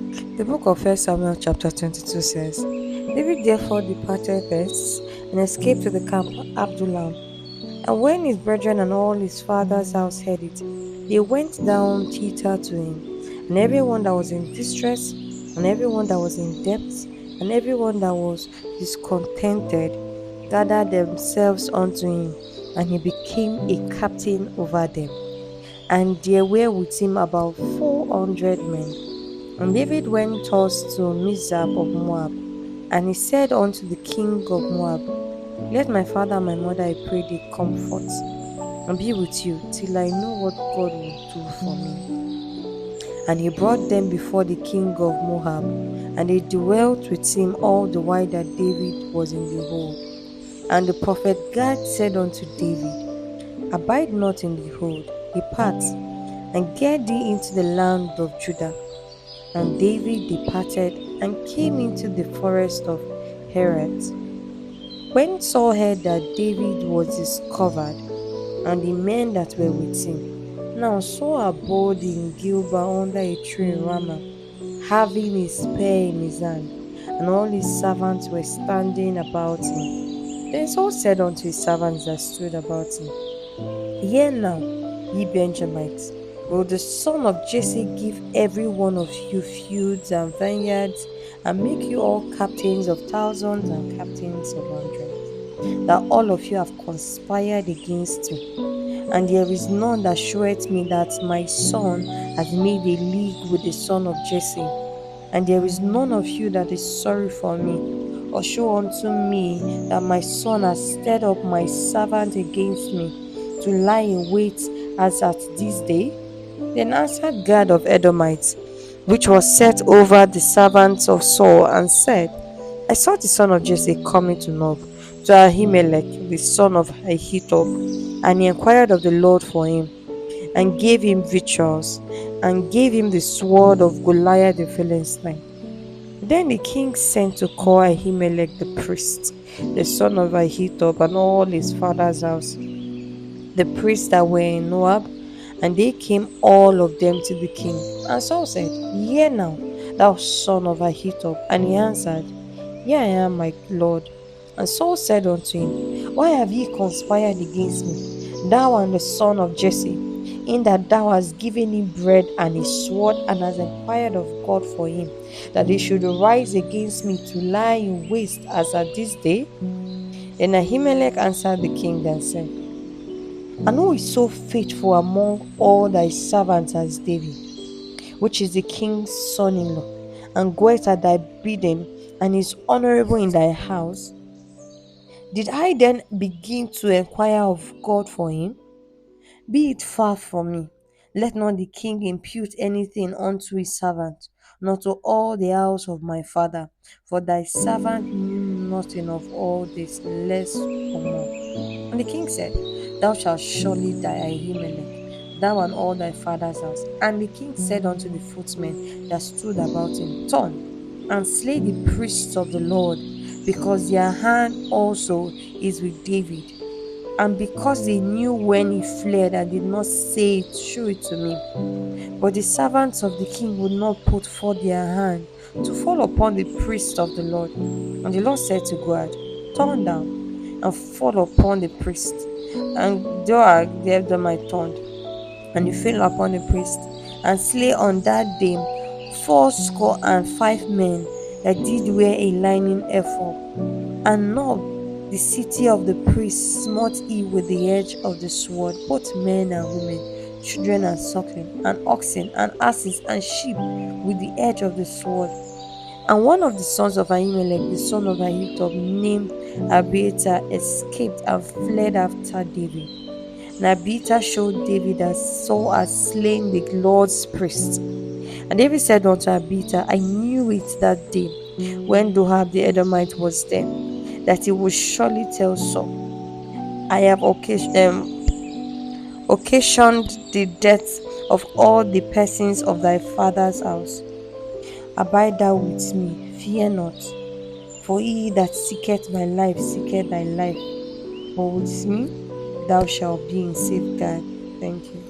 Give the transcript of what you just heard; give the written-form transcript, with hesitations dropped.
The book of 1 Samuel chapter 22 says, David therefore departed thence and escaped to the camp of Abdullam. And when his brethren and all his father's house heard it, they went down thither to him. And everyone that was in distress, and everyone that was in debt, and everyone that was discontented, gathered themselves unto him, and he became a captain over them. And there were with him about 400 men. And David went thus to Mizpah of Moab, and he said unto the king of Moab, Let my father and my mother, I pray thee, comfort and be with you till I know what God will do for me. And he brought them before the king of Moab, and they dwelt with him all the while that David was in the hold. And the prophet Gad said unto David, Abide not in the hold, depart, and get thee into the land of Judah. And David departed and came into the forest of Herath. When Saul heard that David was discovered, and the men that were with him, now Saul abode in Gilboa under a tree in Ramah, having a spear in his hand, and all his servants were standing about him. Then Saul said unto his servants that stood about him, Hear now, ye Benjamites, will the son of Jesse give every one of you fields and vineyards, and make you all captains of thousands and captains of hundreds, that all of you have conspired against me? And there is none that showeth me that my son has made a league with the son of Jesse. And there is none of you that is sorry for me, or show unto me that my son has stirred up my servant against me, to lie in wait as at this day? Then answered Gad of Edomites, which was set over the servants of Saul, and said, I saw the son of Jesse coming to Nob, to Ahimelech, the son of Ahithob, and he inquired of the Lord for him, and gave him victuals, and gave him the sword of Goliath the Philistine. Then the king sent to call Ahimelech the priest, the son of Ahithob, and all his father's house, the priests that were in Moab, and they came all of them to the king. And Saul said, Hear now, thou son of Ahithob. And he answered, Here I am, my lord. And Saul said unto him, Why have ye conspired against me, thou and the son of Jesse, in that thou hast given him bread and a sword, and hast inquired of God for him, that he should arise against me to lie in waste as at this day? Then Ahimelech answered the king and said, And who is so faithful among all thy servants as David, which is the king's son-in-law, and goeth at thy bidding, and is honorable in thy house? Did I then begin to inquire of God for him? Be it far from me. Let not the king impute anything unto his servant, nor to all the house of my father, for thy servant knew nothing of all this, less or more. And the king said, Thou shalt surely die, Ahimelech, thou and all thy father's house. And the king said unto the footmen that stood about him, Turn and slay the priests of the Lord, because their hand also is with David. And because they knew when he fled and did not say it, shew it to me. But the servants of the king would not put forth their hand to fall upon the priests of the Lord. And the Lord said to Gad, Turn down and fall upon the priest. And Joab gave them my turned, and he fell upon the priest, and slay on that day 85 men that did wear a linen ephod. And Nob, the city of the priests, smote he with the edge of the sword, both men and women, children and suckling, and oxen, and asses, and sheep, with the edge of the sword. And one of the sons of Ahimelech, the son of Ahithob, named Abiathar, escaped and fled after David. And Abiathar showed David that Saul had slain the Lord's priest. And David said unto Abiathar, I knew it that day, when Joab the Edomite was there, that he would surely tell Saul, I have occasioned the death of all the persons of thy father's house. Abide thou with me, fear not, for he that seeketh my life seeketh thy life, but with me thou shalt be in safeguard. Thank you.